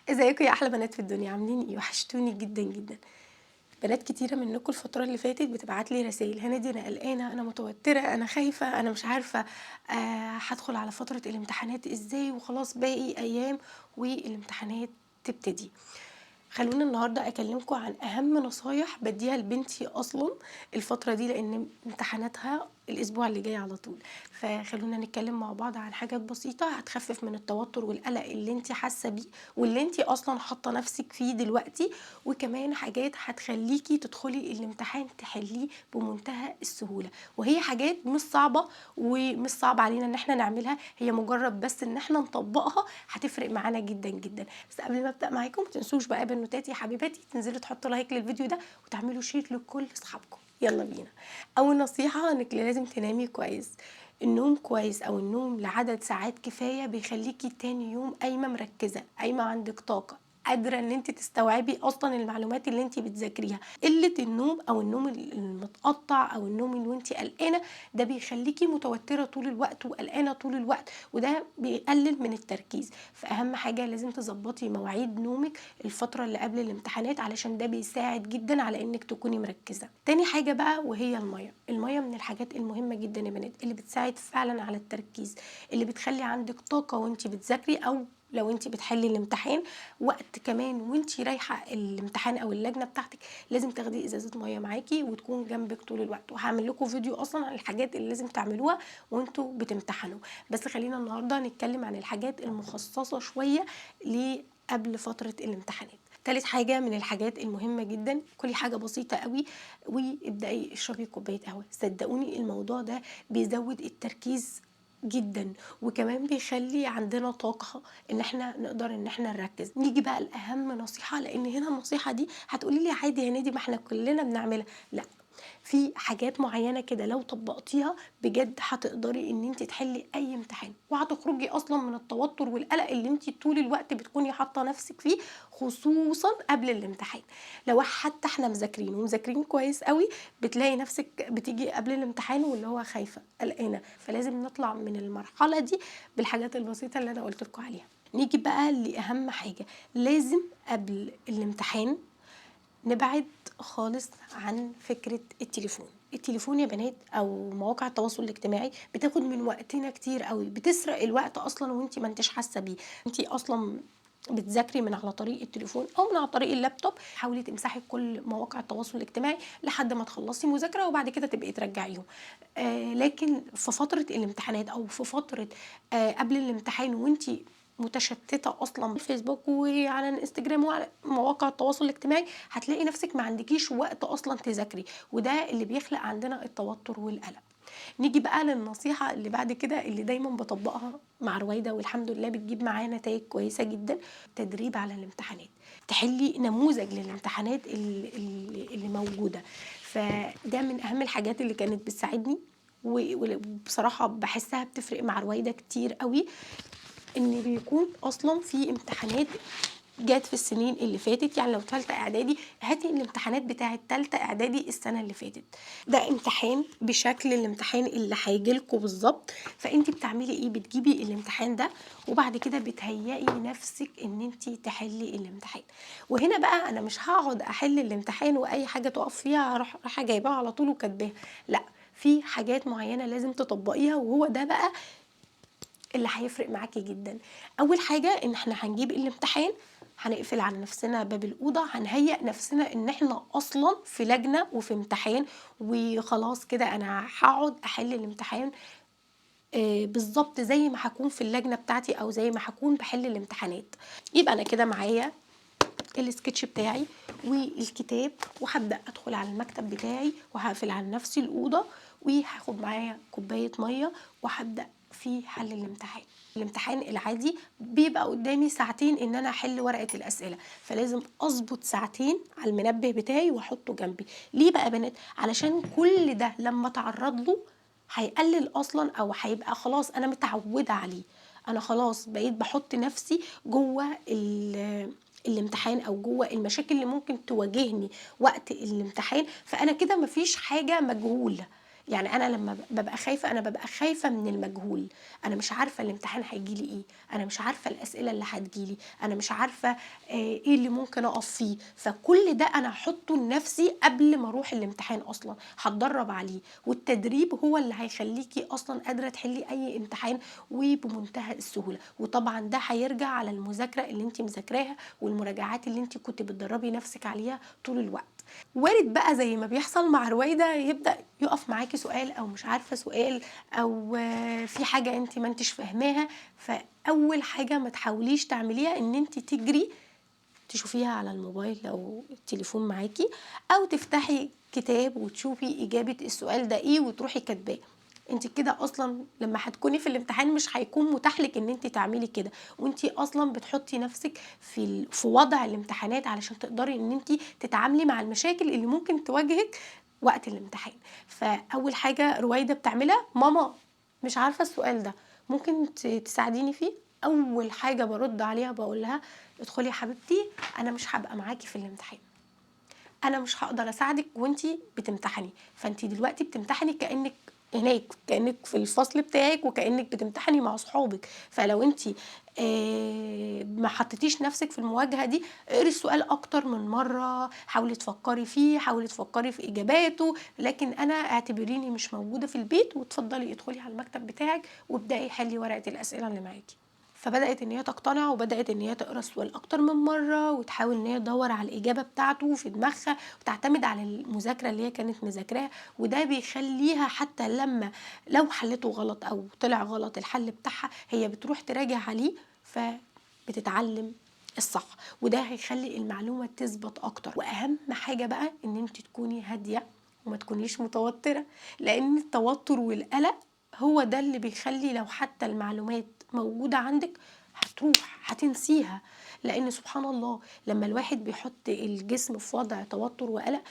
ازيكم يا احلى بنات في الدنيا؟ عاملين ايه؟ وحشتوني جدا جدا. بنات كتيره منكم الفتره اللي فاتت بتبعت لي رسائل: هنادي انا قلقانه، انا متوتره، انا خايفه، انا مش عارفه هدخل على فتره الامتحانات ازاي، وخلاص باقي ايام والامتحانات تبتدي. خلوني النهارده اكلمكم عن اهم نصايح بديها لبنتي اصلا الفتره دي، لان امتحاناتها الاسبوع اللي جاي على طول. فخلونا نتكلم مع بعض عن حاجات بسيطه هتخفف من التوتر والقلق اللي انت حاسه بيه واللي انت اصلا حاطه نفسك فيه دلوقتي، وكمان حاجات هتخليكي تدخلي الامتحان تحليه بمنتهى السهوله. وهي حاجات مش صعبه ومش صعب علينا ان احنا نعملها، هي مجرد بس ان احنا نطبقها هتفرق معانا جدا جدا. بس قبل ما ابدا معاكم ما تنسوش بقى بنوتاتي يا حبيباتي تنزلوا تحطوا لايك للفيديو ده وتعملوا شير لكل اصحابكم. يلا بينا. اول نصيحه انك لازم تنامي كويس. النوم كويس او النوم لعدد ساعات كفايه بيخليكي تاني يوم قايمه مركزه، قايمه عندك طاقه، قادره ان انت تستوعبي اصلا المعلومات اللي انت بتذاكريها. قله النوم او النوم المتقطع او النوم اللي انت قلقانه ده بيخليكي متوتره طول الوقت وقلقانه طول الوقت، وده بيقلل من التركيز. فاهم حاجه؟ لازم تظبطي مواعيد نومك الفتره اللي قبل الامتحانات علشان ده بيساعد جدا على انك تكوني مركزه. تاني حاجه بقى وهي الميه من الحاجات المهمه جدا يا بنات، اللي بتساعد فعلا على التركيز، اللي بتخلي عندك طاقه وانت بتذاكري، او لو انت بتحلي الامتحان وقت كمان وانت رايحه الامتحان او اللجنه بتاعتك لازم تاخدي ازازه ميه معاكي وتكون جنبك طول الوقت. وهعمل لكم فيديو اصلا عن الحاجات اللي لازم تعملوها وانتوا بتمتحنوا. بس خلينا النهارده نتكلم عن الحاجات المخصصه شويه قبل فتره الامتحانات. تالت حاجه من الحاجات المهمه جدا، كل حاجه بسيطه قوي وابداي اشربي كوبايه قهوه. صدقوني الموضوع ده بيزود التركيز جدا، وكمان بيخلي عندنا طاقه ان احنا نقدر ان احنا نركز. نيجي بقى لاهم نصيحه، لان هنا النصيحه دي هتقولي لي عادي يا نادي ما احنا كلنا بنعملها. لا، في حاجات معينه كده لو طبقتيها بجد هتقدري ان انت تحلي اي امتحان، وهتخرجي اصلا من التوتر والقلق اللي انت طول الوقت بتكوني حاطه نفسك فيه، خصوصا قبل الامتحان. لو حتى احنا مذاكرين كويس قوي بتلاقي نفسك بتيجي قبل الامتحان واللي هو خايفه قلقانه. فلازم نطلع من المرحله دي بالحاجات البسيطه اللي انا قلت لكم عليها. نيجي بقى لاهم حاجه، لازم قبل الامتحان نبعد خالص عن فكرة التليفون يا بنات او مواقع التواصل الاجتماعي بتاخد من وقتنا كتير قوي، بتسرق الوقت اصلا وانتي ما انتش حاسه بيه. انتي اصلا بتذاكري من على طريق التليفون او من على طريق اللابتوب، حاولي تمسحي كل مواقع التواصل الاجتماعي لحد ما تخلصي مذاكره وبعد كده تبقي ترجعيهم. لكن في فتره الامتحانات او في فتره قبل الامتحان وانتي متشتته اصلا الفيسبوك وعلى الانستجرام وعلى مواقع التواصل الاجتماعي، هتلاقي نفسك ما عندكيش وقت اصلا تذاكري، وده اللي بيخلق عندنا التوتر والقلق. نيجي بقى للنصيحه اللي بعد كده اللي دايما بطبقها مع رويده والحمد لله بتجيب معايا نتائج كويسه جدا: تدريب على الامتحانات. تحلي نموذج للامتحانات اللي موجوده. فده من اهم الحاجات اللي كانت بتساعدني، وبصراحه بحسها بتفرق مع رويده كتير قوي، ان بيكون اصلا في امتحانات جات في السنين اللي فاتت. يعني لو ثالثه اعدادي هاتي الامتحانات بتاعه ثالثه اعدادي السنه اللي فاتت، ده امتحان بشكل الامتحان اللي هيجيلكوا بالظبط. فانت بتعملي ايه؟ بتجيبي الامتحان ده وبعد كده بتهيئي نفسك ان انت تحلي الامتحان. وهنا بقى انا مش هقعد احل الامتحان واي حاجه تقف فيها راح جايباها على طول وكاتباها، لا، في حاجات معينه لازم تطبقيها، وهو ده بقى اللي هيفرق معاكي جدا. اول حاجه ان احنا هنجيب الامتحان، هنقفل على نفسنا باب الاوضه، هنهيئ نفسنا ان احنا اصلا في لجنه وفي امتحان، وخلاص كده انا هقعد احل الامتحان بالظبط زي ما هكون في اللجنه بتاعتي او زي ما هكون بحل الامتحانات. يبقى انا كده معايا السكتش بتاعي والكتاب، وهبدا ادخل على المكتب بتاعي وهقفل على نفسي الاوضه، وهاخد معايا كوبايه ميه وهبدا في حل الامتحان. الامتحان العادي بيبقى قدامي ساعتين ان انا احل ورقه الاسئله، فلازم اظبط ساعتين على المنبه بتاعي واحطه جنبي. ليه بقى يا بنات؟ علشان كل ده لما اتعرض له هيقلل اصلا او هيبقى خلاص انا متعوده عليه. انا خلاص بقيت بحط نفسي جوه الامتحان او جوه المشاكل اللي ممكن تواجهني وقت الامتحان، فانا كده مفيش حاجه مجهوله. يعني أنا لمّا بابقى خايفة، أنا بابقى خايفة من المجهول، أنا مش عارفة الامتحان هييجي لي إيه، أنا مش عارفة الأسئلة اللي هتيجي لي، أنا مش عارفة إيه اللي ممكن أقف فيه، فكل ده أنا هاحطه لنفسي قبل ما أروح الامتحان أصلًا، هاتدرب عليه، والتدريب هو اللي هيخليكِ أصلًا قادرة تحلي أي امتحان وبمنتهى السهولة. وطبعًا ده هيرجع على المذاكرة اللي أنتِ مذاكراها والمراجعات اللي أنتِ كنتِ بتدربي نفسِك عليها طول الوقت. وارد بقى زي ما بيحصل مع رويدة يبدأ يقف معاكِ سؤال أو مش عارفة سؤال أو في حاجة أنتِ ما أنتيش فاهماها، فأول حاجة ما تحاوليش تعمليها إن أنتِ تجري تشوفيها على الموبايل لو التليفون معاكِ، أو تفتحي كتاب وتشوفي إجابة السؤال ده إيه وتروحي كاتباه. أنتِ كده أصلًا لمّا هتكوني في الامتحان مش هيكون متاح لِك إن أنتِ تعملي كده، وأنتِ أصلًا بتحطي نفسِك في وضع الامتحانات علشان تقدري إن أنتِ تتعاملي مع المشاكل اللي ممكن تواجهِك وقت الامتحان. فأول حاجة رويدة بتعملها: ماما مش عارفة السؤال ده، ممكن تساعديني فيه؟ أول حاجة بارُد عليها باقول لها: ادخلي يا حبيبتي، أنا مش هابقى معاكِ في الامتحان، أنا مش هاقدر أساعدِك وأنتِ بتمتحني، فأنتِ دلوقتي بتمتحني كأنِك هناك، كأنِك في الفصل بتاعِك وكأنِك بتمتحني مع صحابِك، فلو أنتِ ما حطيتيش نفسِك في المواجهة دي، اقري السؤال أكتر من مرة، حاولي تفكّري فيه، حاولي تفكّري في إجاباته، لكن أنا اعتبريني مش موجودة في البيت واتفضلي ادخلي على المكتب بتاعِك وابدئي حلّي ورقة الأسئلة اللي معاكِ. فبدأت إن هي تقتنع وبدأت إن هي تقرا السؤال أكتر من مرة وتحاول إن هي تدوّر على الإجابة بتاعته في دماغها وتعتمد على المذاكرة اللي هي كانت مذاكراها، وده بيخلّيها حتى لو حلّته غلط أو طلع غلط الحل بتاعها، هي بتروح تراجع عليه فبتتعلم الصح، وده هيخلّي المعلومة تثبت أكتر. وأهم حاجة بقى إن أنتِ تكوني هادية وما تكونيش متوترة، لإن التوتر والقلق هو ده اللي بيخلّي لو حتى المعلومات موجودة عندِك هتروح، هتنسيها، لإن سبحان الله لمّا الواحد بيحط الجسم في وضع توتر وقلق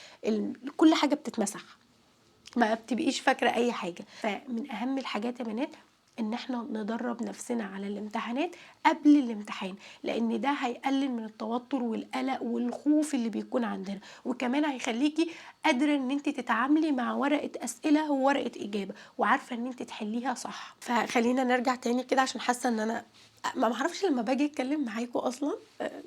كل حاجة بتتمسح. ما بتبقيش فاكرة أي حاجة. فمن أهم الحاجات يا بنات إن إحنا ندرّب نفسنا على الامتحانات قبل الامتحان، لإن ده هيقلل من التوتر والقلق والخوف اللي بيكون عندنا، وكمان هيخلّيكِ قادرة إن أنتِ تتعاملي مع ورقة أسئلة وورقة إجابة، وعارفة إن أنتِ تحلّيها صح. فخلّينا نرجع تاني كده عشان حاسة إن أنا ما باعرفش لمّا باجي أتكلم معاكم أصلًا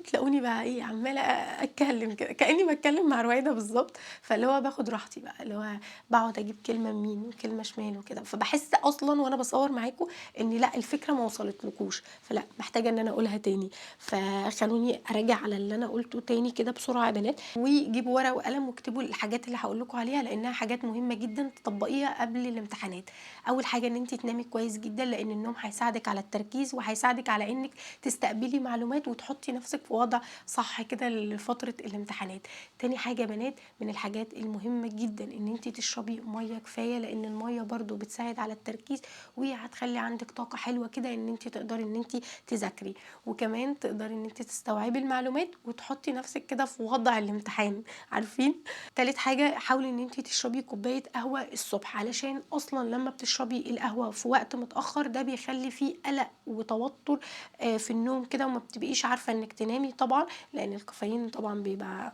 تلاقوني بقى إيه عمّالة أتكلم كده، كإني باتكلم مع رويدة بالضبط، فاللي هو باخد راحتي بقى، اللي هو باقعد أجيب كلمة يمين وكلمة شمال وكده، فباحس أصلًا وأنا باصوّر معاكم إن لأ الفكرة ما وصلتلكوش، فلأ محتاجة إن أنا أقولها تاني، فخلوني أراجع على اللي أنا قُلته تاني كده بسرعة يا بنات، وجيبوا ورقة وقلم واكتبوا الحاجات اللي هاقول لكم عليها لإنها حاجات مهمة جدًا تطبّقيها قبل الامتحانات. أول حاجة إن أنتِ تنامي كويس جدًا لإن النوم هيساعدِك على التركيز وهيساعدِك على إنِّك تستقبلي معلومات وتحطّي نفسِك في وضع صح كده لفترة الامتحانات. تاني حاجة يا بنات من الحاجات المهمة جدًا إن أنتِ تشربي مَيّة كفاية، لإن المَيّة برضه بتساعد على التركيز وهتخلّي عندِك طاقة حلوة كده إن أنتِ تقدري إن أنتِ تذاكري، وكمان تقدري إن أنتِ تستوعبي المعلومات وتحطّي نفسِك كده في وضع الامتحان، عارفين؟ تالت حاجة حاولي إن أنتِ تشربي كوباية قهوة الصبح، علشان أصلًا لمّا بتشربي القهوة في وقت متأخر ده بيخلّي في قلق وتوتر في النوم كده وما بتبقيش عارفة إنِّك تنامي طبعًا، لإن الكافيين طبعًا بيبقى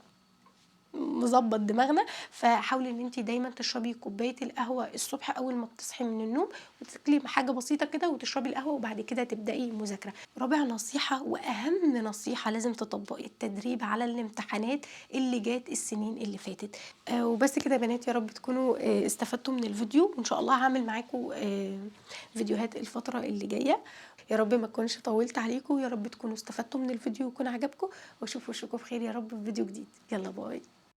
مضبّط دماغنا، فحاولي إن أنتِ دايمًا تشربي كوباية القهوة الصبح أول ما بتصحي من النوم، وتاكلي حاجة بسيطة كده وتشربي القهوة وبعد كده تبدئي المذاكرة. رابع نصيحة وأهم نصيحة لازم تطبّقي التدريب على الامتحانات اللي جات السنين اللي فاتت. وبس كده يا بنات يا رب تكونوا استفدتوا من الفيديو، وإن شاء الله هاعمل معاكم فيديوهات الفترة اللي جاية. يا رب ما أكونش طوّلت عليكم، ويا رب تكونوا استفدتوا من الفيديو ويكون عجبكم، وأشوف وشكم بخير يا رب في فيديو جديد. يالّا باي.